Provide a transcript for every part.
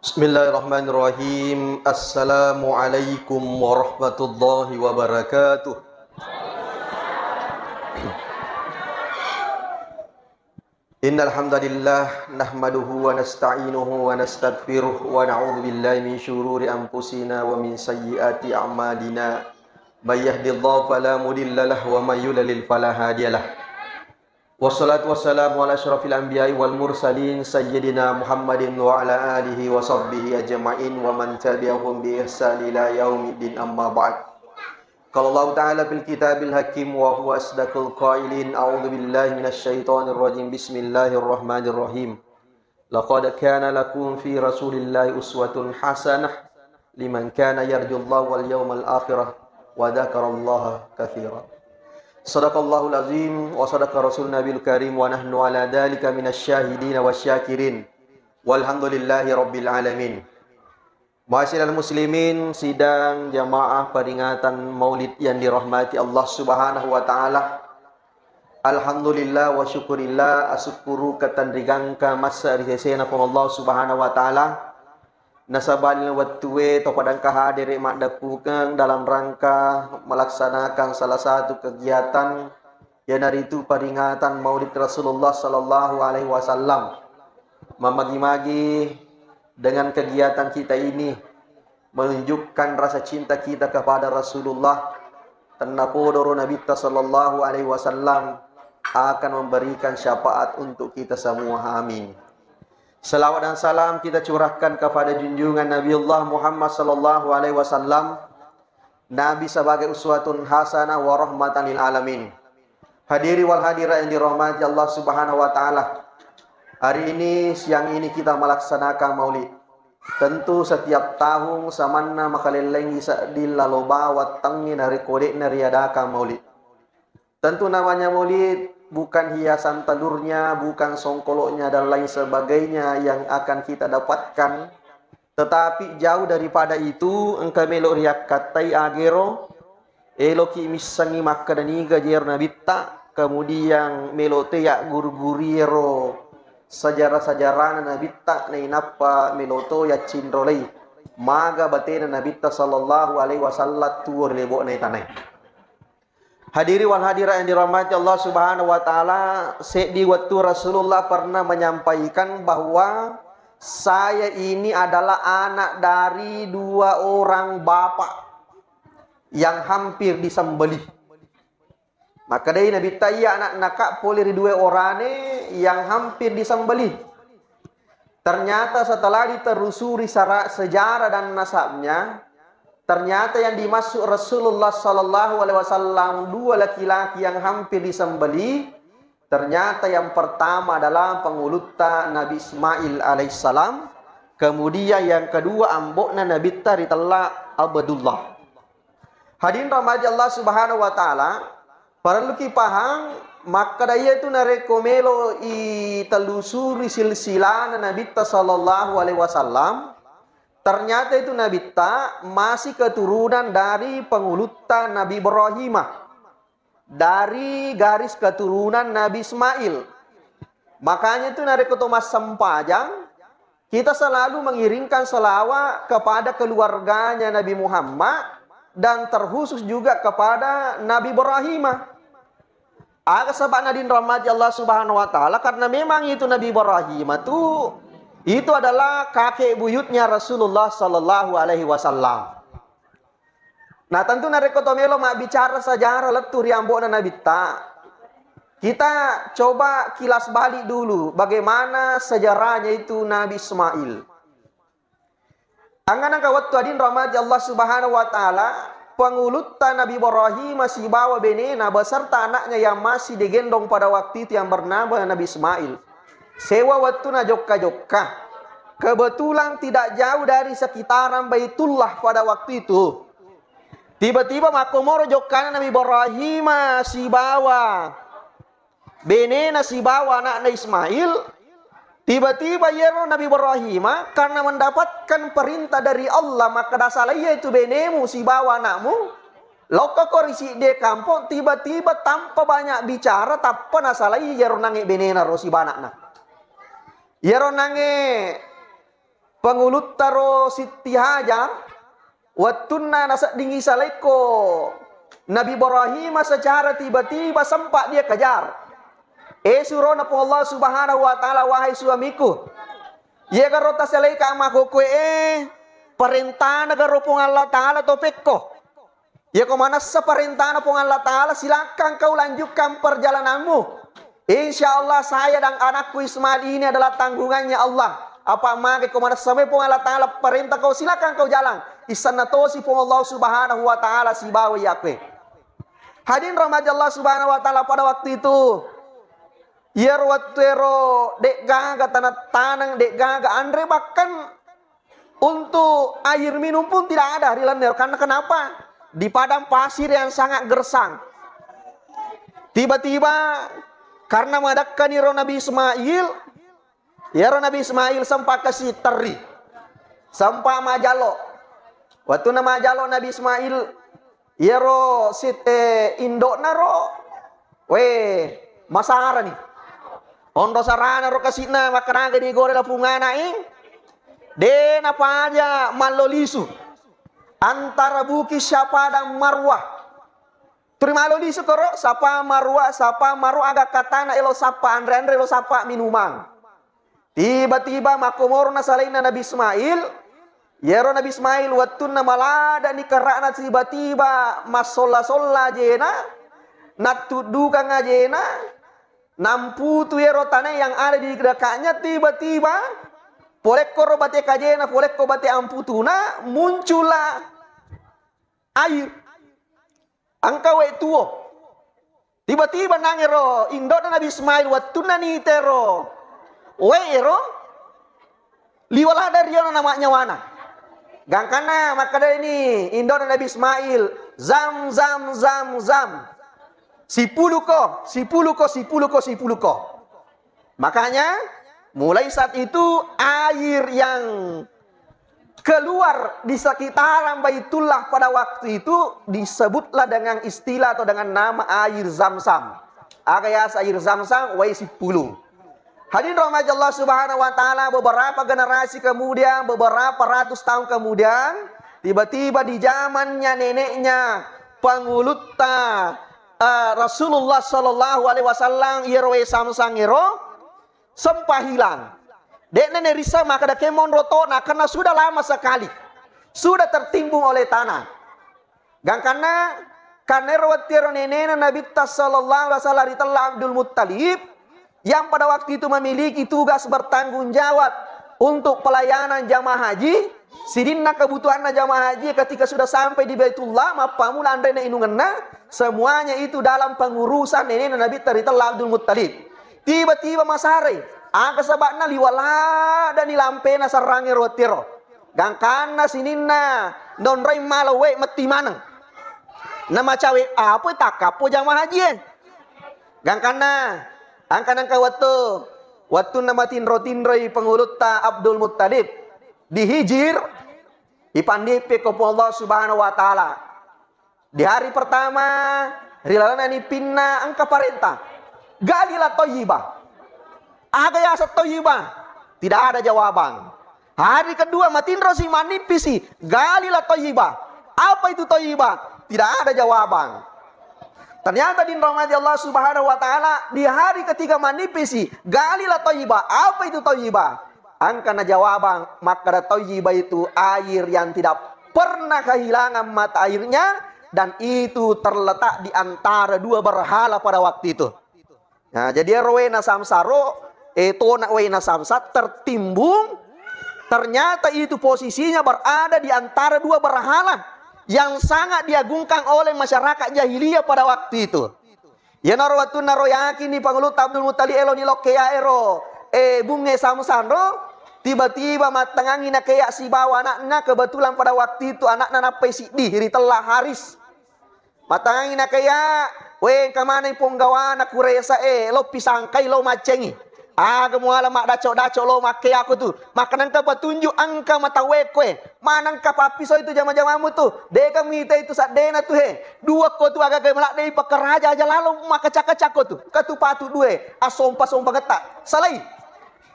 Bismillahirrahmanirrahim. Assalamualaikum warahmatullahi wabarakatuh. Innal hamdalillah nahmaduhu wa nasta'inuhu wa nastaghfiruh wa na'udzu billahi min syururi anfusina wa min sayyiati a'malina. May yahdihillahu fala mudilla lahu wa may yudlil fala hadiyalah. Wassalatu wassalamu ala asyrafil anbiya'i wal mursalin sayyidina Muhammadin wa ala alihi wa sahbihi ajma'in wa man tabi'ahum bi ihsan ila yaumiddin amma ba'd. Qala Allah ta'ala fil kitabil hakim wa huwa asdaqul qailin a'udzu billahi minasy syaithanir rajim bismillahirrahmanirrahim. Laqad kana lakum fi rasulillahi uswatun hasanah liman kana yarjullaha wal yawmal akhirah wa dzakarallaha katsiran. Sadaqallahul azim wa sadaqa rasul nabil karim wa nahnu ala dhalika minasyahidin wasyakirin walhamdulillahi rabbil alamin. Ma'asyiral muslimin, sidang jamaah peringatan Maulid yang dirahmati Allah Subhanahu wa taala. Alhamdulillah wa syukurillah asyukuru katandrigangka masa risesena pun Allah Subhanahu wa taala. Nasabalil wattuwe topadang kahadiri makdapukang dalam rangka melaksanakan salah satu kegiatan yang dari itu peringatan Maulid Rasulullah sallallahu alaihi wasallam. Memagi-magi dengan kegiatan kita ini menunjukkan rasa cinta kita kepada Rasulullah. Tanapodoro Nabi sallallahu alaihi wasallam akan memberikan syafaat untuk kita semua. Amin. Salawat dan salam kita curahkan kepada junjungan Nabiullah Muhammad sallallahu alaihi wasallam, Nabi sebagai uswatun hasanah wa rahmatan lil alamin. Hadiri wal hadirat yang dirahmati Allah Subhanahu wa taala. Hari ini, siang ini kita melaksanakan Maulid. Tentu setiap tahun samanna makaleleng isa dilaloba watangin hari kodek nariadakan Maulid. Tentu namanya Maulid bukan hiasan telurnya, bukan songkoloknya dan lain sebagainya yang akan kita dapatkan. Tetapi jauh daripada itu, engkau melok riak katai agero, eloki misangi maka dan iga jer nabita, kemudian melok teyak gurguriero, sejarah-sejarah nabita na inapa meloto ya cindrolei, maga batena nabita sallallahu alaihi wasallam tuur lebok na itanay. Hadiri wal hadirat yang dirahmati Allah Subhanahu wa taala, di waktu Rasulullah pernah menyampaikan bahwa saya ini adalah anak dari dua orang bapak yang hampir disembelih. Maka dari Nabi Taya anak nakak polir dua orang yang hampir disembelih. Ternyata setelah diterusuri sejarah dan nasabnya, ternyata yang dimasuk Rasulullah sallallahu alaihi wasallam dua laki-laki yang hampir disembelih. Ternyata yang pertama adalah pengulutan Nabi Ismail alaihissalam. Kemudian yang kedua ambokna Nabi Taritullah Abdullah. Hadirin rahmati Allah Subhanahu wa taala, perlu paham maka daya itu narekomelo i telusuri silsilah Nabi sallallahu alaihi wasallam. Ternyata itu Nabi Ta masih keturunan dari pengulutan Nabi Ibrahim, dari garis keturunan Nabi Ismail. Makanya itu dari Ketumas Sempajang kita selalu mengiringkan selawat kepada keluarganya Nabi Muhammad dan terkhusus juga kepada Nabi Ibrahim. Agak sebab nadin rahmati Allah Subhanahu wa taala, karena memang itu Nabi Ibrahim itu adalah kakek buyutnya Rasulullah sallallahu alaihi wasallam. Nah, tentu narekotomelo mak bicara sejarah leturi ambona Nabi Ta. Kita coba kilas balik dulu bagaimana sejarahnya itu Nabi Ismail. Angan kawat adin rahmati Allah Subhanahu wa taala, pengulutan Nabi Ibrahim masih bawa benena beserta anaknya yang masih digendong pada waktu itu yang bernama Nabi Ismail. Sewa waktu na jokka-jokka. Kebetulan tidak jauh dari sekitaran Baitullah pada waktu itu. Tiba-tiba makomoro jokkana Nabi Ibrahim si bawa benena si bawa anaknya Ismail. Tiba-tiba yero Nabi Ibrahim karena mendapatkan perintah dari Allah, maka dasar ia itu benemu si bawa anakmu. Loko korisi de kampung tiba-tiba tanpa banyak bicara tappa nasalai yero nange benena rosi banakna. Yero nange pengulut taro Siti Hajar wattunna nasa dingi saleko Nabi Ibrahim secara tiba-tiba sempat dia kejar. Surona po Allah subhanahu wa ta'ala, wahai suamiku, ye garota saleka amako ko perintah negara pong Allah ta'ala topekko. Ya kemana seperintah pong Allah ta'ala, silakan kau lanjutkan perjalananmu. Insya Allah saya dan anakku Ismail ini adalah tanggungannya Allah. Apa maka kemana sampai pong Allah ta'ala perintah kau, silakan kau jalan. Isanatosi pong Allah subhanahu wa ta'ala si bawa yakwe. Hadirin rahmat Allah subhanahu wa ta'ala, pada waktu itu yerwatero dek gaga tanah dek gaga andre, bahkan untuk air minum pun tidak ada di Lander. Karena kenapa? Di padang pasir yang sangat gersang. Tiba-tiba karena menghadapkan Nabi Ismail, Nabi Ismail sempat kasih teri, sempat majalo. Waktu nama majalo Nabi Ismail, yero site indok naro, masara nih. Ondo sarana ro kasina makaranga di gore la pungana ing. Den apa aja malolisu antara Bukit Sapa dan Marwah. Terima lo di sekoro sapa Marwah agak katana elo sapa andre elo sapa minuman. Tiba-tiba makomorna salaina Nabi Ismail, yero Nabi Ismail wattunna malada ni karana tiba-tiba masolla jena natuduka ngajena nampu tu yero tanah yang ada di dekatnya. Tiba-tiba polekko robate kajena polekko bate amputuna muncullah air angka we tuo. Tiba-tiba nangero indok Nabi Ismail watuna ni tero we ero liwala dari yana namanya wana gangkana. Maka dari ini indok Nabi Ismail zam sipuluko. Makanya mulai saat itu air yang keluar di sekitaran Baitullah pada waktu itu disebutlah dengan istilah atau dengan nama air Zam-Zam. Agayas air Zam-Zam wai 10. Hadirin rahmat Allah subhanahu wa ta'ala, beberapa generasi kemudian, beberapa ratus tahun kemudian, tiba-tiba di zamannya neneknya pengulutta Rasulullah sallallahu alaihi wasallam yerwe Zam-Zam ero sempat hilang. Dek nenek risa maka ada kemon rotona karena sudah lama sekali, sudah tertimbun oleh tanah. Gang karena rawatiro nenek Nabi sallallahu alaihi wasallam ritalla Abdul Muttalib yang pada waktu itu memiliki tugas bertanggung jawab untuk pelayanan jamaah haji. Sidinna kebutuhan jamaah haji ketika sudah sampai di Baitullah mapamula andrena inungenna semuanya itu dalam pengurusan nenek Nabi ritalla Abdul Muttalib. Tiba-tiba masare angka sabakna liwala dan nilampena sarangi rotiro. Gangkana sininna don rai malawe mati manang. Nama cawe apa takapo jamaah haji. Gangkana angkana ka waktu nama tinro-tinroi pengulutta Abdul Muttalib dihijir ipandipe ko Allah subhanahu wa ta'ala. Di hari pertama rilalana ni pinna angka parenta Galilah Thayyibah. Agaya Thayyibah. Tidak ada jawaban. Hari kedua matindro si manipisi Galilah Thayyibah. Apa itu Thayyibah? Tidak ada jawaban. Ternyata di rahmat Allah subhanahu wa ta'ala di hari ketiga manipisi Galilah Thayyibah. Apa itu Thayyibah? Angkana jawaban, maka Thayyibah itu air yang tidak pernah kehilangan mata airnya dan itu terletak di antara dua berhala pada waktu itu. Nah, jadi rowena samsaro nak wena samsat tertimbung. Ternyata itu posisinya berada di antara dua berhala yang sangat diagungkan oleh masyarakat jahiliyah pada waktu itu. Ya narwatun naro yakin ni pangulut Abdul Muttalib elo ni lokea ero bunge samsandro tiba-tiba matangangi na kayak si bawa anaknya. Kebetulan pada waktu itu anaknya napai sidih ritella Haris. Matangangi na kayak kemana punggawa na kuresa lo pisangkai lo macengi. Gemuala mak dacok lo make aku tuh. Makanan ka petunjuk angka mata wekwe. Manang ka papiso itu jama-jamamu tuh. Deka mita itu saat dena tuh dua ko tuh agak gemelak dei pakeraja aja lalu maka caka-cako tuh. Katupatu dua. Asompa-sompa getak. Salai.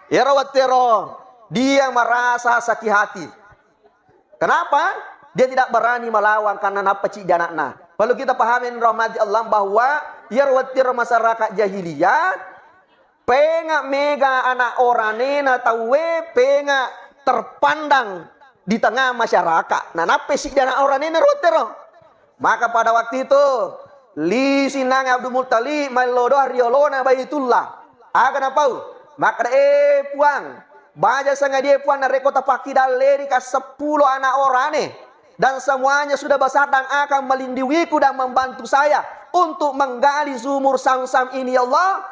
Ya rawat tero. Dia merasa sakit hati. Kenapa? Dia tidak berani melawan karena napa cik dia anaknya. Kalau kita pahamin rahmati Allah bahwa ya watir masyarakat jahiliyah penga mega anak orang nena tahu penga terpandang di tengah masyarakat. Nah napa sih dia anak orang nena rotero? Maka pada waktu itu li sinang Abdul Muttalib melodoh riolona baitullah. Akan apa? Maka puang baja sangat dia puan nareko tapaki daleri ka 10 anak orane dan semuanya sudah besar dan akan melindungiku dan membantu saya untuk menggali sumur Sam-Sam ini ya Allah.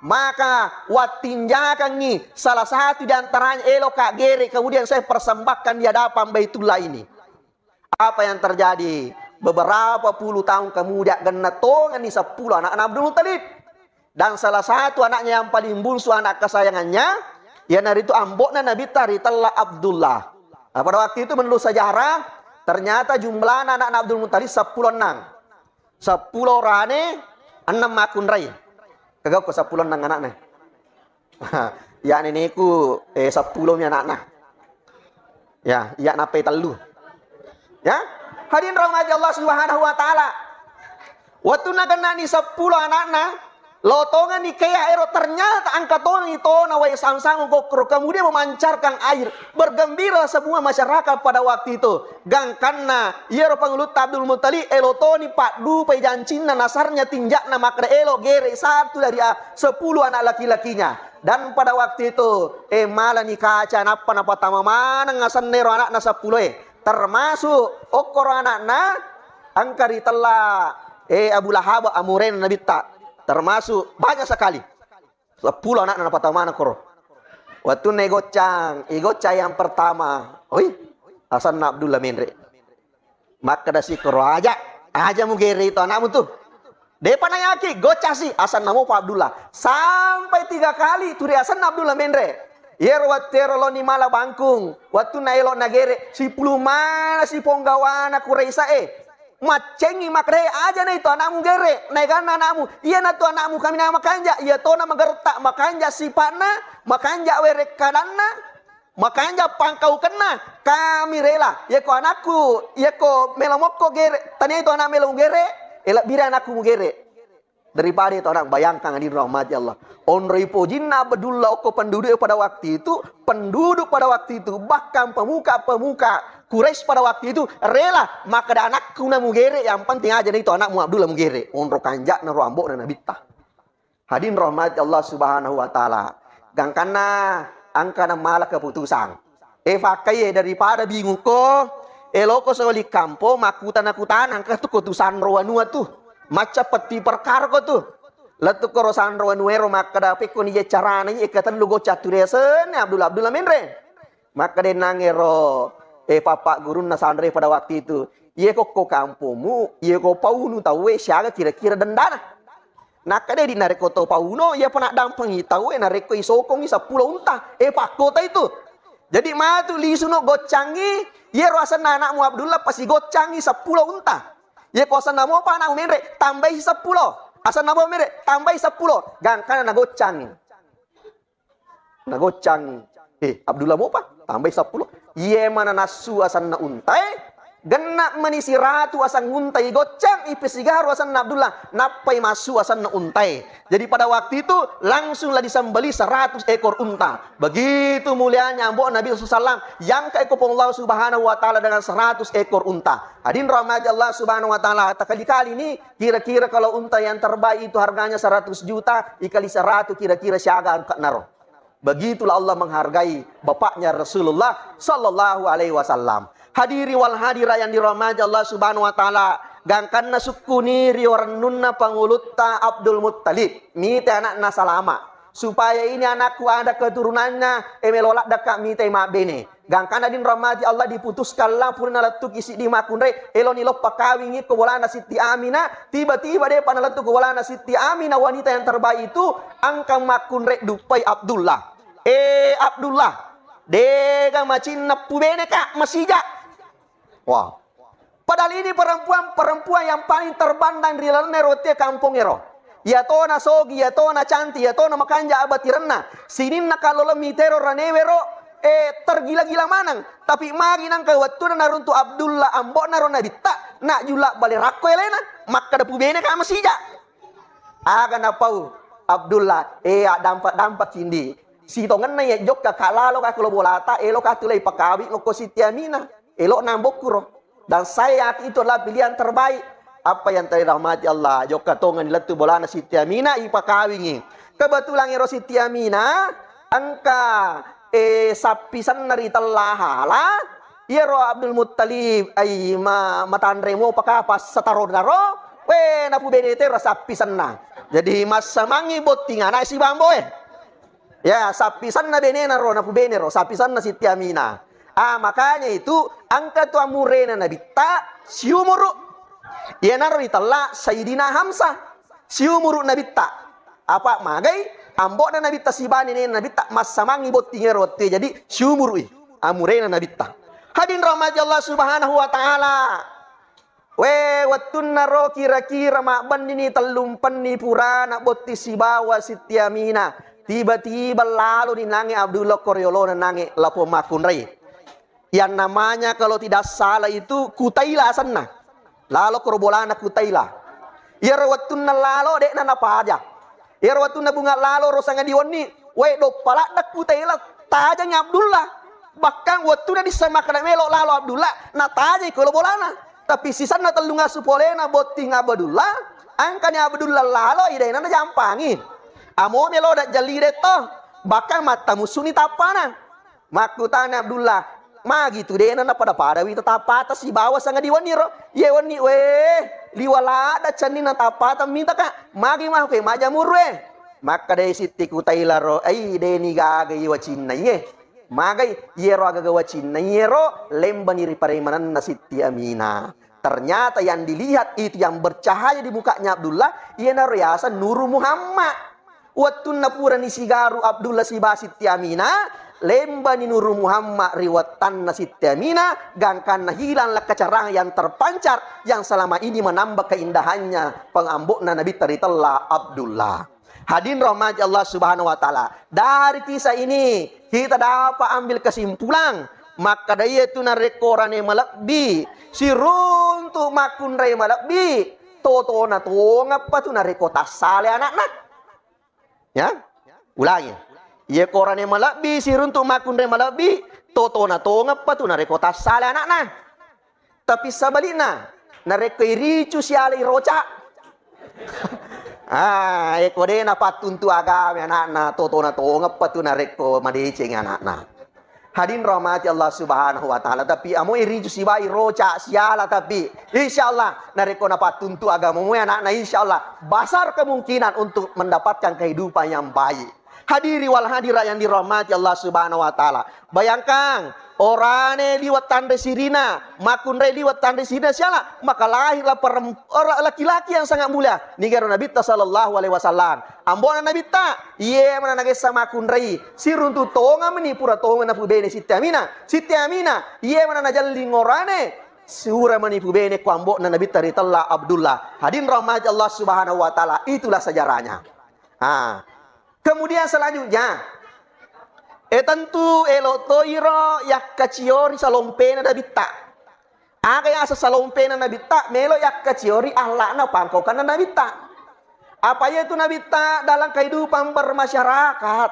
Maka watinjakan ni salah satu di antaranya elok kak gere kemudian saya persembahkan di hadapan Baitullah ini. Apa yang terjadi? Beberapa puluh tahun kemudian genatongan ni 10 anak Abdul Muttalib dan salah satu anaknya yang paling bungsu anak kesayangannya ya dari itu ambokna Nabi Taritalla Abdullah. Nah, pada waktu itu menurut sejarah ternyata jumlah anak Abdul Muttalib 10 orangnya 6 makun rai. Kagak kok 10 anaknya. Ya neneku 10 nya anak. Ya, iya nape telu. Ya, hadirin rahmati Allah Subhanahu wa taala. Waktu nagana ni 10 anak lotongan ni kaya ero ternyata angkatan itu nawai sang-sang gokro kemudian memancarkan air bergembira semua masyarakat pada waktu itu gangkanna ero pangulut Abdul Muttalib elotoni pak du pejancina nasarnya tinjakna maka elo gere satu dari 10 anak laki-lakinya dan pada waktu itu malah ni kaca napa tama mana ngasan nero anak na 10 termasuk okor anakna angkari telah Abu Lahab amuren Nabi tak termasuk banyak sekali 10 anak na patamana koro. Waktu negocang yang pertama, Hasan Abdullah Mendre. Maka dasi koro aja mu gere itu anakmu tuh. Depan ayaki gocah si Hasan namo Pak Abdullah. Sampai 3 kali turi Hasan Abdullah Mendre. Yer watero lo ni mala bangkung. Waktu na elo nagere si plumana si ponggawana kureisa macengi makre aja na itu anakmu gere naikan anakmu iya na tu anakmu kami nama makanja iya to na magertak makanja sipana makanja werek kadanna makanja pangkau kena kami rela ya ko anakku ya ko melomok ko gere tanya itu anak melom gere elak bira anakku mu gere daripada itu anak bayangkan hadirin rahmati Allah onroi pojinna Abdullah ko penduduk pada waktu itu bahkan pemuka Quraisy pada waktu itu rela maka ada anakku na mugere yang penting aja itu anakmu Abdullah mugere onro kanjak na roambok na nabita. Hadirin rahmat Allah Subhanahu wa taala. Gangkana angka na malah keputusan. Fakai daripada bingung ko eloko soli kampo makutan angka tu keputusan roanua tu. Maca peti perkara ko tu. Latu ko rosan roanuero maka dapat ko ni carana ni ikatan lugo caturesen Abdullah Mendre. Maka denangero papa guru nasandre pada waktu itu ye kok kampomu ye kok paunu tahu siaga kira-kira dendana nak kade di nareko to pauno ye pernah dampang tahu nareko isokong 10 unta pak kota itu jadi matu li suno gocangi ye rasa anakmu Abdullah pasti gocangi 10 unta ye kosan namo apa anak Mendre tambahi 10 asal namo Mendre tambahi 10 gangkana na gocangi Abdullah mau apa tambahi 10 ye mana nasu asan na untai genak menisi ratu asan untai gocang ipesigaru asan na Abdullah napai masu asan na untai jadi pada waktu itu langsunglah disembeli 100 ekor unta begitu mulianya mbok Nabi SAW yang keekopong Allah Subhanahu wa taala dengan 100 ekor unta. Hadirin rahmati Allah Subhanahu wa taala kali ini kira-kira kalau unta yang terbaik itu harganya 100 juta dikali 100 kira-kira siaga angkat naro. Begitulah Allah menghargai bapaknya Rasulullah sallallahu alaihi wasallam. Hadiri wal hadira yang dirahmati Allah Subhanahu wa taala. Gangkanna sukuni riwarnunna pangulutta Abdul Muttalib. Mite anakna salama. Supaya ini anakku ada keturunannya emelolak dekat mite mabene. Gangkana din rahmati Allah diputuskanlah purna letuk isi di makunre eloni lo pakawingi ko bolana Siti Aminah tiba-tiba dia panaletuk ko bolana Siti Aminah wanita yang terbaik itu angkang makunre dupai Abdullah Abdullah dega macin pubene kak masija wah padahal ini perempuan yang paling terbandang di dalam rote kampung ero ya tona sogi ya tona cantik ya tona makanja abatirenna sinin na kalau mitero ranewero tergila-gila manang. Tapi magi nang kawatu na naruntu Abdullah ambok naron nabi tak nak jula balik rakko elena. Maka dapu bene ka masija. Aga na pau Abdullah dampat cindi. Si tongan na jok ka kalalo ka kulobolata elo ka tulay pakawi ngoko Siti Aminah. Elo nambok kuro. Dan saya itu adalah pilihan terbaik. Apa yang terrahmati Allah. Jok ka tongan letu bolana Siti Aminah ipakawingi. Kebetulan ero Siti Aminah angka sapisan nari talahala iro Abdul Muttalib ay matandre mo pakapas sa taro naro napu benete sapisan na jadi masa mangi botinga na si bambo ya sapisan na benena ro napu benero sapisan na Siti Aminah makanya itu angka tu amurena nabita siumuru ya naro italla Sayyidina Hamzah siumuru nabita apa magai ambok na nabita sibani ni nabita masamangi botinga rote jadi syumurui amurena nabita hadin rahmat Allah subhanahu wa ta'ala wattunna ro kira-kira makban ini telumpan ni purana botti sibawa Siti Aminah tiba-tiba lalu dinangi Abdullah Koryolo nangi lapo makunrai yang namanya kalau tidak salah itu Kutaila sana lalu korbolana Kutaila ya wattunna lalu dek na apa aja Irwatu na bunga lalo rosanga diwani. Do pala dak Kutaila tajanya Abdullah. Bahkan waktu na disamakan melo lalo Abdullah na taja kalau bolana. Tapi sisa na telunga supolena boting Abdullah. Angkanya Abdullah lalo ida na jampangi. Amo melo dak jalire to. Bahkan mata musuni tapana. Makutana Abdullah. Gitu deh na pada wita tapata si bawa sanga diwani ro. Ye wani liwala ada cani na tapata minta ka magi mah ke majamur maka dari Siti Kutaila ro deni gaga iwacin na magai yero aga gawacin na yero lembani riparemanan na Siti Aminah ternyata yang dilihat itu yang bercahaya di mukanya Abdullah na riasa Nuru Muhammad watun napura ni sigaru Abdullah siba Siti Aminah lembani Nuru Muhammad riwatan na Siti Aminah gangkan na hilang kecarangan yang terpancar yang selama ini menambah keindahannya pengambuk na Nabi Taritullah Abdullah. Hadirin rahmat Allah subhanahu wa ta'ala. Dari kisah ini kita dapat ambil kesimpulan maka daya itu na rekorane malakbi siruntu makun ray malakbi toto na to ngapa tu na rekota sale anak-anak ya ulangi ye korane malabi siruntu makunre malabi toto na to ngapa tu nare kota sala anak na tapi sabalina nare ricu siale roca kode na patuntu agame anak na toto na to ngapa tu nare ko madeceng anak na hadin rahmati Allah subhanahu wa ta'ala tapi amo ricu sibai roca siala tapi insyaallah nare ko na patuntu agama mo anak na insyaallah besar kemungkinan untuk mendapatkan kehidupan yang baik. Hadiri wal hadira yang dirahmati Allah subhanahu wa ta'ala. Bayangkan, orane liwat tanda sirina, makunre liwat tanda sirina siala, maka lahirlah laki-laki yang sangat mulia. Nigaro Nabi sallallahu alaihi wasallam. Ambona Nabi ta, mana nagesa makunre, siruntu tonga menipura tonga na pubene Siti Aminah. Siti Aminah, mana najalli ngorane, sura manipu bene kuambok na Nabi Taritullah Abdullah. Hadin rahmati Allah subhanahu wa ta'ala. Itulah sejarahnya. Kemudian selanjutnya tentu elo toiro yak kaciori salompena nabita yang asa salompena nabita melo yak kaciori ahlakna pangkokan nabita apa itu nabita dalam kehidupan bermasyarakat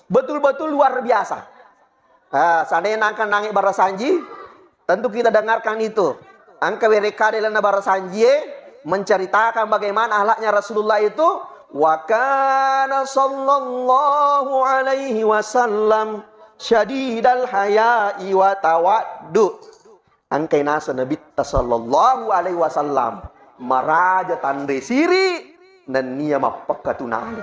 betul-betul luar biasa seandainya angka nangis barasanji tentu kita dengarkan itu angka mereka dalam barasanji menceritakan bagaimana ahlaknya Rasulullah itu wa kana sallallahu alaihi wasallam syadidal haya'i wa tawaddu angkai nasa Nabi sallallahu alaihi wasallam maraja tandre siri dan niya mapakatunali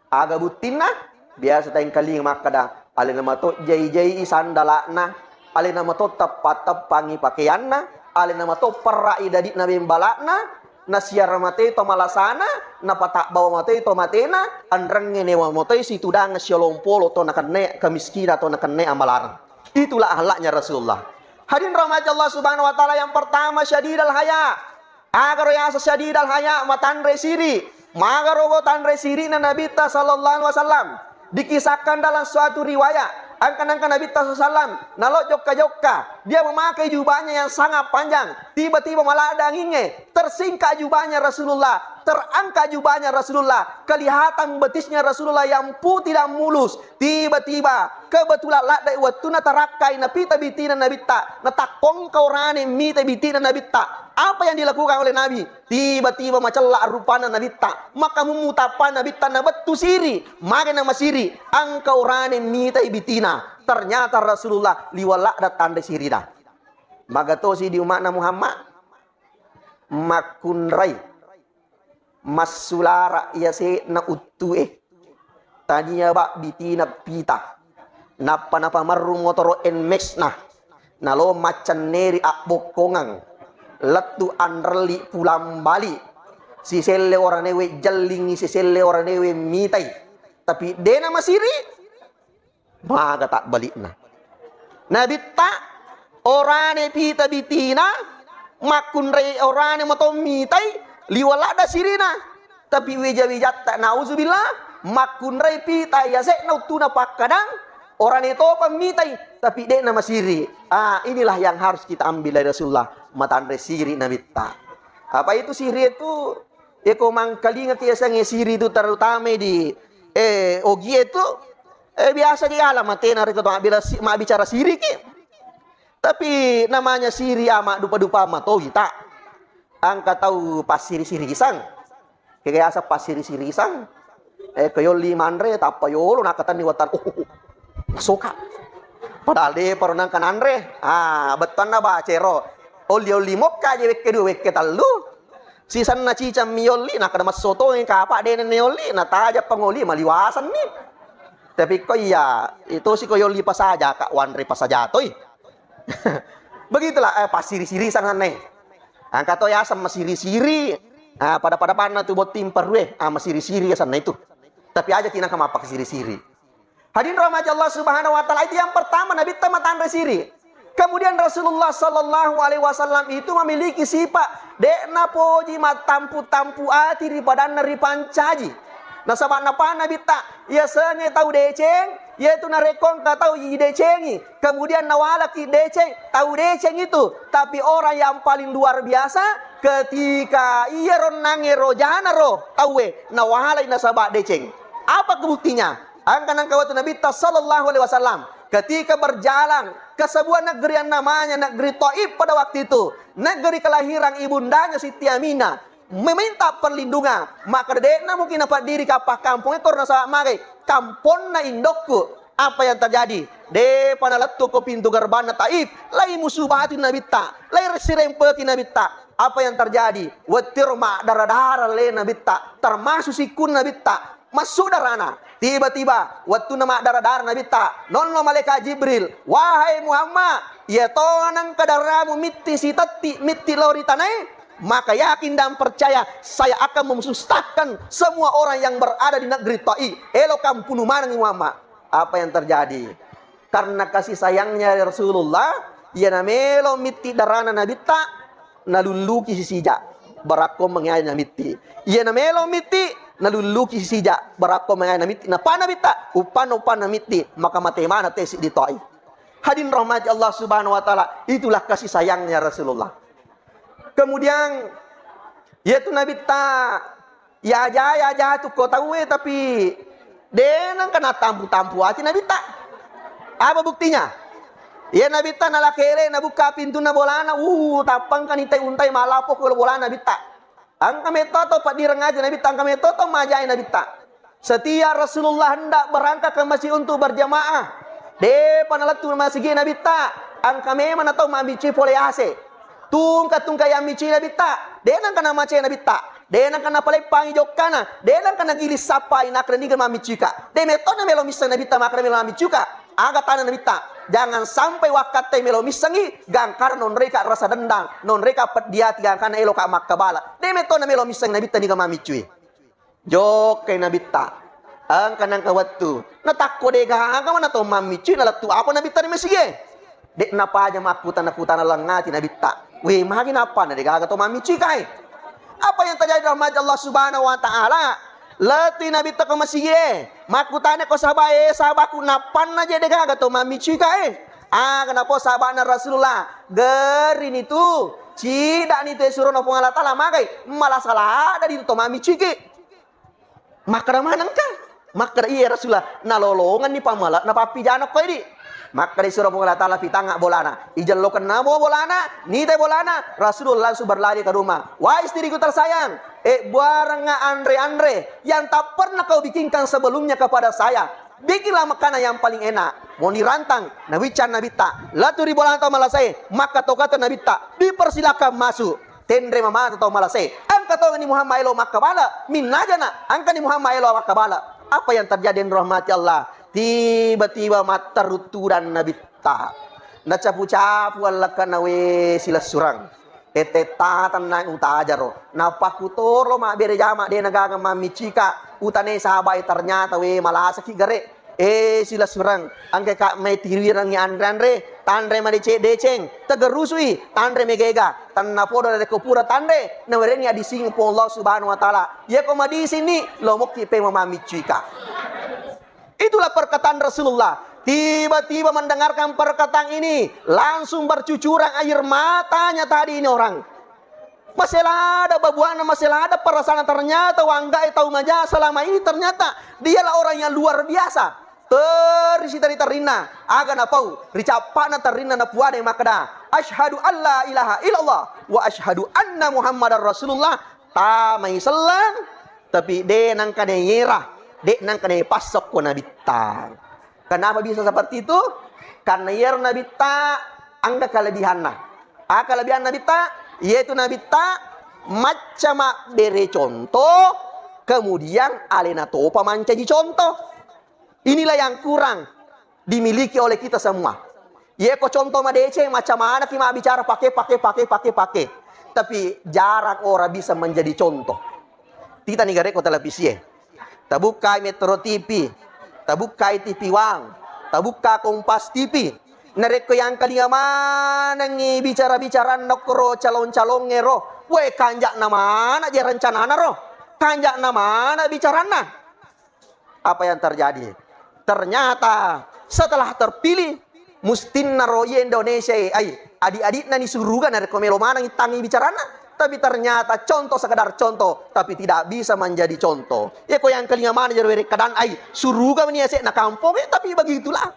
aga butina biasa tayong kaling makada alin nama to jay sandalana alin nama to tapat pangi pakaianna alin nama to parai dadi nabi balakna na siara mate to malasana na patak bawa mate to matena andreng ngene wa mate si tudang siolompolo to nakane kemiskina to nakane amalarang itulah akhlaknya Rasulullah. Hadirin rahmat Allah subhanahu wa ta'ala yang pertama syadidal haya agar ya syadidal haya matanre siri magaro tanre siri na Nabi sallallahu alaihi wasallam dikisahkan dalam suatu riwayat Angkan-angkan Nabi SAW, nalo jokka-jokka, dia memakai jubahnya yang sangat panjang. Tiba-tiba malah ada anginnya, tersingkap jubahnya Rasulullah, terangkat jubahnya Rasulullah, kelihatan betisnya Rasulullah yang putih dan mulus. Tiba-tiba kebetulan ladai waktu natarakai napita bitina nabita, natakong kaurane mita bitina nabita. Apa yang dilakukan oleh Nabi? Tiba-tiba macelak rupana nabita, maka memutapan nabita nabetu siri, maka nama siri, angkau rane mita bitina. Ternyata Rasulullah liwalak datang dari siri dah. Maka to si di umat Muhammad makunrai masulara ya se na utu tadinya bak bitina pita napa marru motoro enmex nalo macan neri bokongang letu anreli pulang bali si selle orang newe jalingi si selle orang newe mitai tapi dena masiri maka tak balik nabi tak orane pita bitina makunrai orane moto mitai liwalada sirina tapi wija-wija tak nauzubillah makunrai pita ya se nautuna pakadang orang itu pemitai tapi dia nama siri. Inilah yang harus kita ambil dari Rasulullah, matandre siri nabita. Apa itu siri itu? Eko mangkalinga tiasang siri itu terutama di ogi itu biasa di alam matena itu bila bicara siri ki. Tapi namanya siri ama dupa-dupa mato kita. Angka tahu pas siri-siri kisang. Kayak asa pas siri-siri kisang. Kayoli mandre tapa yolo nakatan ni watan. Suka. Padahal dia pernah kan Andre. Betul na ba cero. Oli mokka je wekke du wekke talu. Sisan na cicam mioli nak ada masoto yang kapak denen mioli na taja pangoli maliwasan nih. Tapi kok iya itu si koyoli pas saja kak Wandre pas saja toy. Begitulah pas siri-siri sangat nih. Angkat to ya sama siri-siri. Pada panah tuh buat tim perwe sama siri-siri ya sana itu. Tapi aja kita kama pakai siri-siri. Hadirin rahmat Allah Subhanahu wa taala, itu yang pertama Nabi tanda siri. Kemudian Rasulullah sallallahu alaihi wasallam itu memiliki sifat dekna poji matampu-tampu ati daripada nari pancaji. Nah sama napa Nabi tak ya senge tahu deceng, yaitu narekong tak tahu decengi. Kemudian nawalaki deceng, tahu deceng itu. Tapi orang yang paling luar biasa ketika ia ronange rojana ro tahu nawalai nasabak deceng. Apa kebuktinya? Angka waktu Nabi sallallahu alaihi wasallam ketika berjalan ke sebuah negeri yang namanya negeri Taif pada waktu itu, negeri kelahiran ibundanya Siti Aminah, meminta perlindungan. Maka dekna mungkin dapat diri kapah kampungnya karena sama magai kamponna indokku. Apa yang terjadi? De pada letu ke pintu gerbang Taif, lai musuh batin Nabi tak, lai resirempeti Nabi tak. Apa yang terjadi? Watir ma darah-darah le Nabi tak, termasuk sikun Nabi tak. Masuk darana. Tiba-tiba waktu nama darah-darah Nabi tak nonno malaikat Jibril, wahai Muhammad, ya tonang kadaramu miti si tati miti lori tanai, maka yakin dan percaya saya akan memusnahkan semua orang yang berada di negeri Taif. Elokam punuh manang Muhammad. Apa yang terjadi? Karena kasih sayangnya Rasulullah, ya namelo miti darana Nabi tak naluluki sisija barakom mengai namiti. Ya namelo miti naluluki sija barako mengai namiti na panabita upan namiti maka mate mana tesi di Taif. Hadirin rahmat Allah Subhanahu wa taala, itulah kasih sayangnya Rasulullah. Kemudian yaitu Nabi ta ya aja tu kau tahu tapi denang kena tampu hati Nabi ta. Apa buktinya? Ya Nabi ta nalakere nabuka pintu na bolana tapang kan untai malapo ko bolana Nabi ta. Angka metoto pak direngaja Nabi tak, angka metoto majai Nabi tak. Setiap Rasulullah hendak berangkat ke masjid untuk berjamaah, depan letu masjid Nabi tak, angka memang atau mambici pole ase. Tungka yang mici Nabi tak, denang kana macai Nabi tak, denang kana palai pangi jokana, denang kana gilis sapa ina kena niga mamici ka. De metodo melo misang Nabi tak makna melo mamici ka. Aga tanah Nabi tak. Jangan sampai wakat melo misangi gangkar non reka rasa dendang, non reka dia tiga kana elo ka makabala. Demeto na melo misang Nabi tani ka mamicui. Jok kay Nabi ta. Ang kanang kawatu. Natakko de ga mana to mamicui na latu apa Nabi tani mesige. Dek napa aja makutan na langati Nabi ta. We magin apa na de ga to mamicui kai. Apa yang terjadi rahmat Allah Subhanahu wa taala? Lati nabi ta ko masiye. Makutane ko sahabaku napan aja dega gato mami cika kenapa sahabat Rasulullah gerin itu cidak ni tu suruh nopong Allah Taala magai malah salah ada di tu mami ciki. Maka mana kan? Maka iya Rasulullah nalolongan ni pamala na papi janok ko di. Maka disuruh Allah Taala pitanga bolana. Ijal lo kena bolana, ni teh bolana. Rasulullah langsung berlari ke rumah. Wah istriku tersayang, buarang Andre yang tak pernah kau bikinkan sebelumnya kepada saya. Bikinlah makanan yang paling enak. Mau dirantang, nabican nabita. Laturi bolana atau malasai. Maka tau kata nabita, dipersilakan masuk. Tendre mama atau malasai. Angka tau ni Muhammad elo makabala. Minna jana. Angka ni Muhammad elo makabala. Apa yang terjadi dengan rahmati Allah? Tiba-tiba mata ruturan Nabi ta. Na capu-capu alakan nawe silas surang. Eteta tanang uta ajaro. Na pakutoro ma bere jama de nagaga mamicika. Utane sahabai ternyata we malah sakit gare. Silas surang. Angke kak mai tiriran ni andre. Tandre ma deceng. Tegerusui. Tandre megega. Tanna podo dari kopura tandre. Nawereni adising po Allah subhanahu wa ta'ala. Ya koma di sini. Lomok kipe mamicika. Itulah perkataan Rasulullah. Tiba-tiba mendengarkan perkataan ini, langsung bercucuran air matanya tadi ini orang. Masalah ada babuana, masalah ada perasaan ternyata wangga tahu maja selama ini ternyata dialah orang yang luar biasa. Terisi dari terina, aga na pau, ricapana terina na puade makada. Asyhadu alla ilaha illallah wa asyhadu anna Muhammadar Rasulullah. Tamai selang, tapi de nang kade nyerah. Dek nang kena pasok ko nabita. Kenapa bisa seperti itu? Karena yer nabita angka kelebihanna. Kelebihan nabita yaitu nabita macam bere contoh, kemudian alena topa mancaji contoh. Inilah yang kurang dimiliki oleh kita semua. Ye ko contoh madece macam mana kita bicara pakai. Tapi jarang orang bisa menjadi contoh. Kita negara ko televisi tabukai Metro TV, tabukai TV Wang, tabuka Kompas TV. Nareko yang kalian mana ngi bicara-bicara nokro calon-calon ngero. We kanjak nama anak je rencana roh. Kanjak nama anak bicara na. Apa yang terjadi? Ternyata setelah terpilih mustinna roye Indonesia adik-adik nani surugan nareko melo mana ngitangi bicara na. Tapi ternyata contoh sekadar contoh, tapi tidak bisa menjadi contoh. Ya kau yang kelinga mana jadi keadaan suruga meniasek nak kampung, tapi begitulah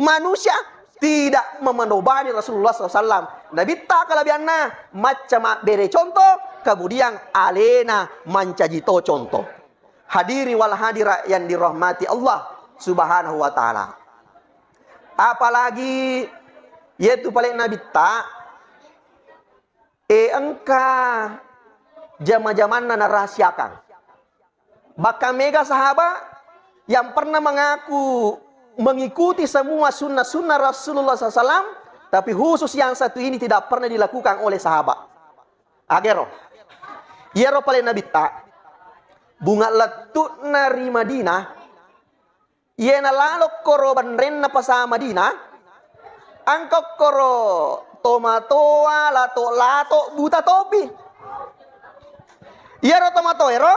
manusia tidak memenobani Rasulullah SAW. Nabi tak kelebihannya macam beri contoh, kemudian alena mencajito contoh. Hadiri wal hadira yang dirahmati Allah Subhanahu wa Ta'ala. Apalagi yaitu paling Nabi tak. Engka zaman-zaman narasiakan. Bahkan mega sahabat yang pernah mengaku mengikuti semua sunnah-sunnah Rasulullah SAW, tapi khusus yang satu ini tidak pernah dilakukan oleh sahabat. Agero, yero paling Nabi tak bunga letut nari Madinah, yena lalok koro bandren pasar Madinah, angkok koro tomatoa lato buta topi. Yero tomato ero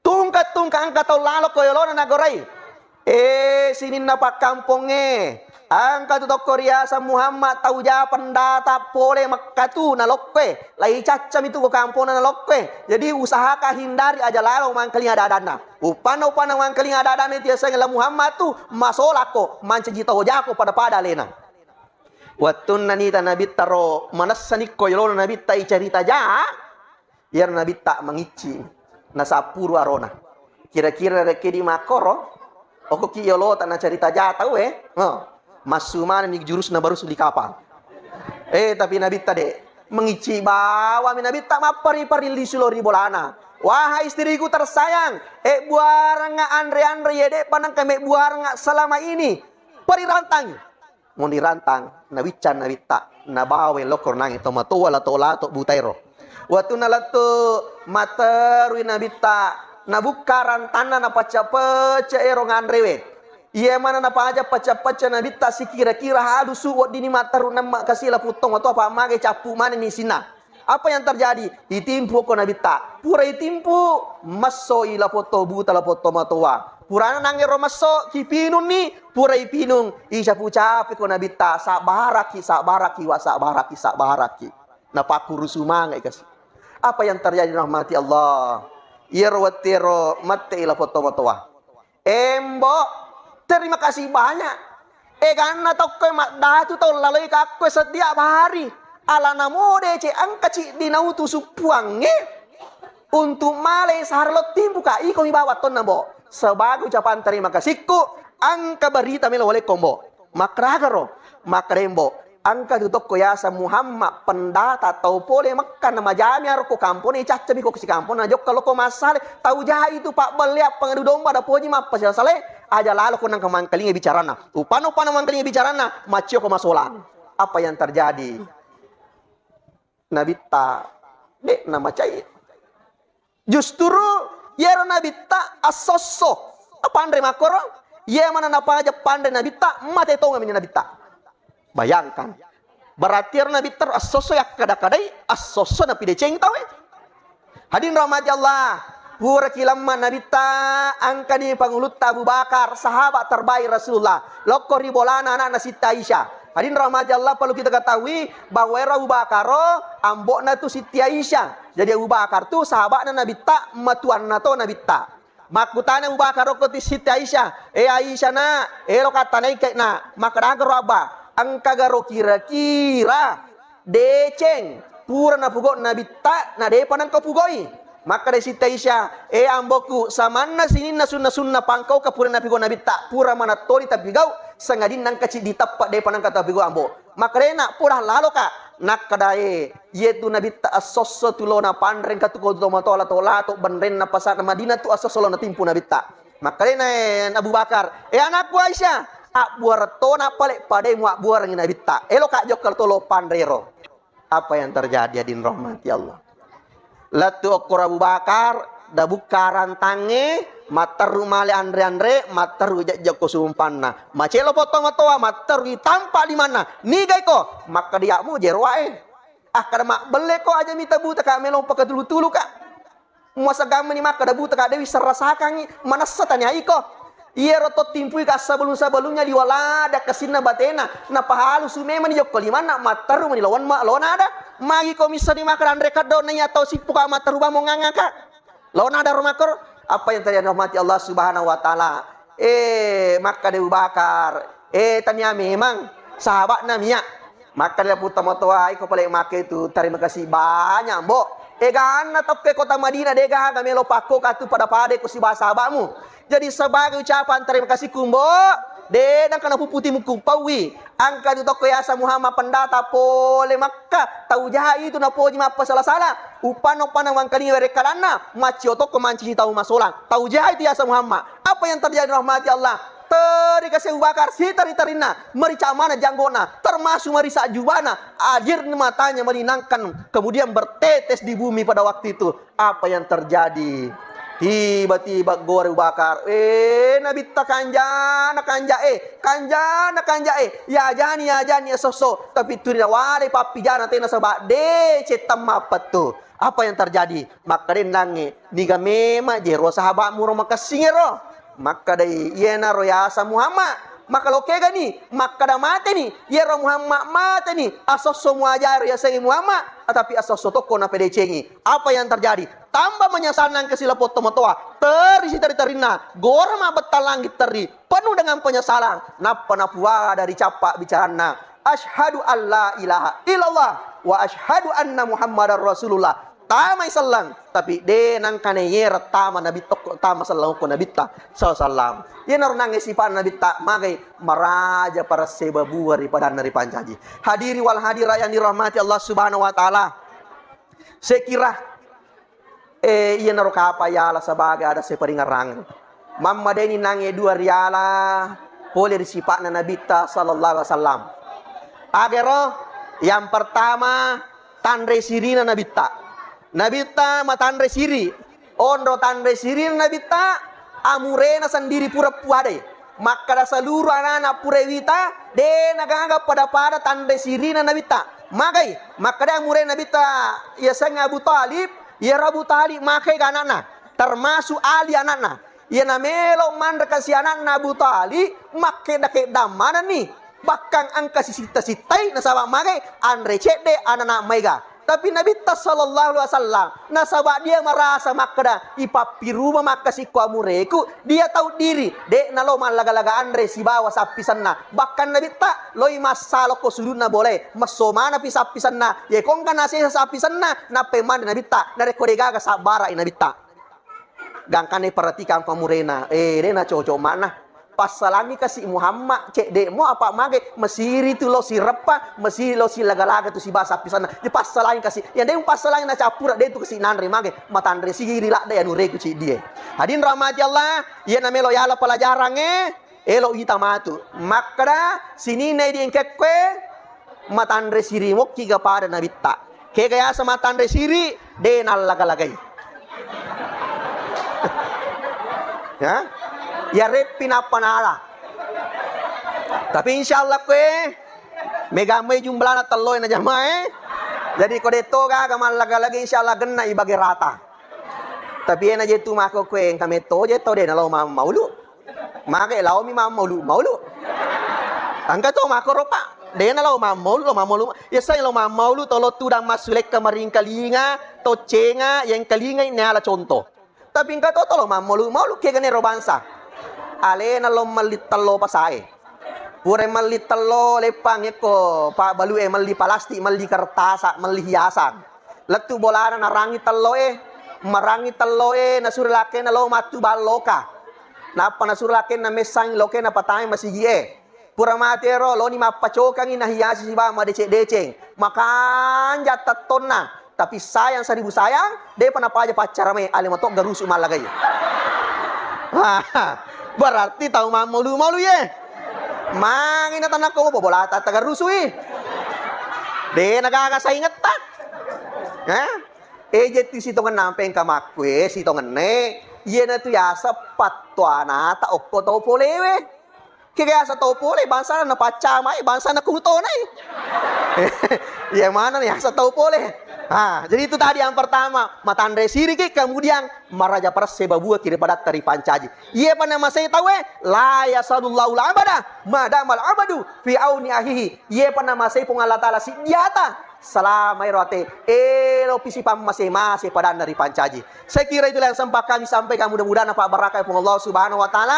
tungkat angka tau lalok koyolona nagorai. Sini napak kamponge. Angka tu Korea sa Muhammad tau japan data pole makatu na lokwe. Lai cacam itu ko kampung na lokwe. Jadi usahakan hindari aja lalu mangkeling ada dana. Upana mangkeling ada dana itu ya Muhammad tu masolako mancejito hojako pada lena. Watun nanita Nabi taro manasani koyolona Nabi tai cerita ja. Yer Nabi tak mengici nasapuru arona. Kira-kira reke di makoro. Oko kiyolo tanah cerita ja tahu masuman ni jurus na baru suli kapal. Tapi Nabi tade mengici bawa Nabi tak mapari-pari li sulori bolana. Wahai istriku tersayang, buarang Andre yede panang kami buarang selama ini pari rantang. Mau dirantang, Nabi tak nabawe lokor nangi tomato wala tolato butairo. Waktu nalato materu Nabi tak nabuka rantana na paca-paca erong andrewe. Iya mana na paja paca-paca Nabi tak si kira-kira halu suwot dini mataru nama kasih la putong atau apa mage capu mana ni sina. Apa yang terjadi? Itimpu ko nabita. Pura itimpu. Maso ila foto buta la foto matoa. Purana nangero maso kipinun ni. Pura ipinung. Isya pucapi ko nabita. Sabaraki wa sabaraki. Napakuru sumanga ikas. Apa yang terjadi rahmati Allah? Yerwatero mate ila foto matoa. Embo. Terima kasih banyak. Karena tau kowe datu tau lalui kakwe setiap hari. Ala namode ce angka ci dinautu supuange untuk male saharlo timbu ka iko mi bawa ton nabo. Sebagai ucapan terima kasihku angka berita melo oleh kombo. Makragaro makrembo angka tutok koyasa Muhammad pendata tau pole makan nama jami arko kampung ni cacabi ko si kampung najok kalau ko masale tau jaha itu pak beliak pengadu domba da poji map pasal sale aja lalu ko nang kamangkalinga bicarana. Upano mangkalinga bicarana macio ko masola. Apa yang terjadi? Nabita dek nama cai. Justru yero nabita asoso. Apa andre makoro? Ye mana napa aja pandai nabita mate tonga minya nabita. Bayangkan. Berarti yero nabita asoso yak kadakadai asoso na pide ceng tawe. Hadirin rahmati Allah. Pura kilama nabita angkani pangulut Abu Bakar sahabat terbaik Rasulullah lokor ribolana anak Siti Aisyah. Hadirin rahmati Allah, perlu kita ketahui bahwa Abu Bakar ambokna tu Siti Aisyah. Jadi Abu Bakar tu sahabatna nabita matuanna to nabita. Makutana Abu Bakar ko ti Siti Aisyah. Aisyah na lo katana ikay na makadagaro aba angka garo kira-kira deceng pura na pugo nabita na depanan ko pugoi. Maka dari Siti Aisyah, amboku samanna sinin na sunna pangkau kapura na pigo nabita pura mana tori tapigau sangadin nang kacid ditapak de panang kata pigo ambo. Maka rena pura lalo ka nakadae yetu nabita asosso tulona pandreng katuko tola to benren na pasar Madinah tu asosso na timpu nabita. Maka rena Abu Bakar, anakku Aisyah, buar tona pale pade muak buar ngina nabita. Elo kak jokal tolo pandrero. Apa yang terjadi adin rahmati Allah? Latu okor Abu Bakar da bukaran tange mataru male andre mataru joko sumpanna macelo potong toa mataru tampak di mana nigai ko maka dia mu jerwae kada mak bele ko aja mita buta ka melong pakai tulu ka muasa gamme ni maka da buta ka dewi serasakangi mana satanya iko iero to timpui ka sebelumnya diwalada kesina batena na pahalu sumema ni joko limana mataru mani lawan ma lawan ada magi komisa di makan andre kado nanya atau si puka mata rubah mau ngangaka lawan ada rumakor apa yang terjadi rahmati Allah subhanahu wa ta'ala maka Abu Bakar tanya memang sahabat namanya maka dia putar motoa iko paling make itu terima kasih banyak mbok gana top ke kota Madinah dega kami lo pako katu pada pade ku si sahabatmu jadi sebagai ucapan terima kasih kumbo dan kana puputi muku pawi angka itu toko yasa Muhammad pendata pole Makkah tahu jaha itu na poji apa salah upano panang wangkali werekalana macio toko manci tahu masolang tahu jaha itu yasa Muhammad apa yang terjadi rahmati Allah terikasih Abu Bakar si tarina merica mana janggona termasuk merisa jubana akhir matanya melinangkan kemudian bertetes di bumi pada waktu itu apa yang terjadi tiba-tiba gore Abu Bakar nabita kanjana ya jani soso tapi tu wale papi jana tena sabak de cetam apa tu apa yang terjadi maka denange niga mema jero sahabat muro makasingero maka dai yena royasa Muhammad maka lo kega ni maka da mate ni yero Muhammad mate ni asoso muajar ya segi Muhammad tapi asoso toko na pede cengi apa yang terjadi tambah menyesanan ke sila poto motoa terisi terina gora ma betal langit teri penuh dengan penyesalan napa napua dari capak bicarana asyhadu alla ilaha illallah wa asyhadu anna muhammadar rasulullah tamai sallang tapi de nang kane yera tama nabi tok tama sallang ko nabi ta sallam yenar nangis sifat nabi ta magai maraja para sebabuari pada nari pancaji hadiri wal hadira yang dirahmati Allah subhanahu wa taala sekira iya naro kapa yala sebagai ada seperingarang mamma deni nange dua riala boleh disipak na nabi ta sallallahu alaihi wasallam agero yang pertama tandre sirina nabi ta nabita matandre siri ondo tandre siri nabita amurena sendiri pura puade maka da seluruh anak-anak purewita de nagaga pada tandre siri nabita Magai, makada murai Nabi ta ya sang Abu Talib, ya Abu Talib makai anakna, termasuk Ali anakna. Ya namelo man kasi anakna Abu Talib, makai dake damana ni. Bakang angka sita-sitai nasawa magai andre cede anana maiga. Tapi Nabi sallallahu alaihi wasallam nasaba dia merasa makada ipapiruma makasi ku amureku, dia tahu diri dek nalo malaga-laga andre si bawa sapi sanna. Bahkan Nabi tak loi masalo ko suduna boleh masoma na pisapi sanna ye kong kana se sapi sanna na peman Nabi tak na rekorega ga sabara Nabi tak gangkane perhatikan pamurena rena coco mana pasalami kasih Muhammad cek demo apa mage mesiri tu lo si repa mesiri lo si laga-laga tu si bahasa pisana di pasalami kasih yang dia pasalami na capura dia tu kasih nanre mage matandre siri lak dia anu regu cik dia hadin rahmati Allah ia namelo yala pelajarange elo ita matu makra sini ne di engkekwe matandre siri mokki ga pada nabi ta ke gaya sama matandre siri de nal laga-lagai ya ya repin apa nala tapi insyaallah kue megamai jumlah na teloy na jamae jadi kode toga gamal laga-lagi insyaallah genna ibagi rata tapi ena je tu mako kue yang kami to je to de na lo maulu mage lao mi maulu angka to mako ropa de na lo maulu ya sai lo maulu to lo tu dang masulek kamaring kalinga to cenga yang kalinga ini ala contoh tapi engkau to lo maulu ke gane robansa ale na lo malitalo pasae pure malitalo lepang eko pa balu mali palasti mali kertas mali hiasan lektu bolana narangi taloe marangi taloe na surlake na lo matu baloka napa na surlake na mesang loke na patay masigie pura matero lo ni mapacokang ina hiasi si ba madeceng makan jataton na tapi sayang 1000 sayang de panapaja pacarame ale matok garusu malagay berarti tahu malu ye mangin na tanak ko bola taga rusui de nagakasaingat ta jet ti sitongan nampeng kamakwe sitongan ne ye na tu yasa patwana ta okko to polewe kaya sa to pole bangsa na pacamay bangsa na kuto na yang mana nih sa to pole jadi itu tadi yang pertama matandre siriki kemudian maraja persebabua kiri pada tari pancaji iya pada masa itu la yasallallahu abada madamal abadu fi auni ahihi iya pada masa itu Allah taala sidiata selama irote elo pisipam masing-masing pada dari pancaji saya kira itulah yang sempat kami sampaikan mudah-mudahan apa barakah Allah subhanahu wa taala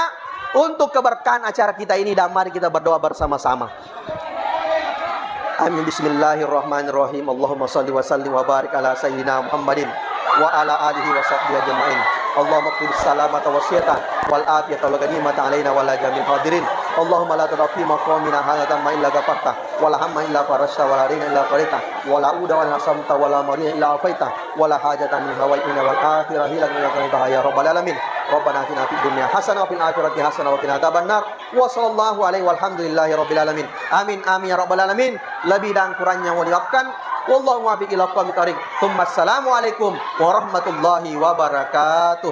untuk keberkahan acara kita ini dan mari kita berdoa bersama-sama. Amin. Bismillahirrahmanirrahim. Allahumma salli wa sallim wa barik ala sayyidina Muhammadin wa ala alihi wa sahbihi ajma'in. Allahumma qul salamata wa siyata wal afiyata wal ghanimata alaina wa ala jamil hadirin. Allahumma la tadfi maqamina hadatan ma illa ghafarta wa la hamma illa farashta wa la rina illa qarita wa la uda wa la samta wa la marina illa afaita wa la hajatan min hawaina wal akhirah illa qadha ya rabbal alamin. Rabbana atina fid dunya hasanah wa fil akhirati hasanah wa qina adzabannar. Wa sallallahu alaihi walhamdulillahi rabbil alamin. Amin amin ya rabbal alamin. Lebih dan kurangnya mohon dimaafkan. Wallahu muwaffiq ila aqwamit thoriq. Assalamualaikum warahmatullahi wabarakatuh.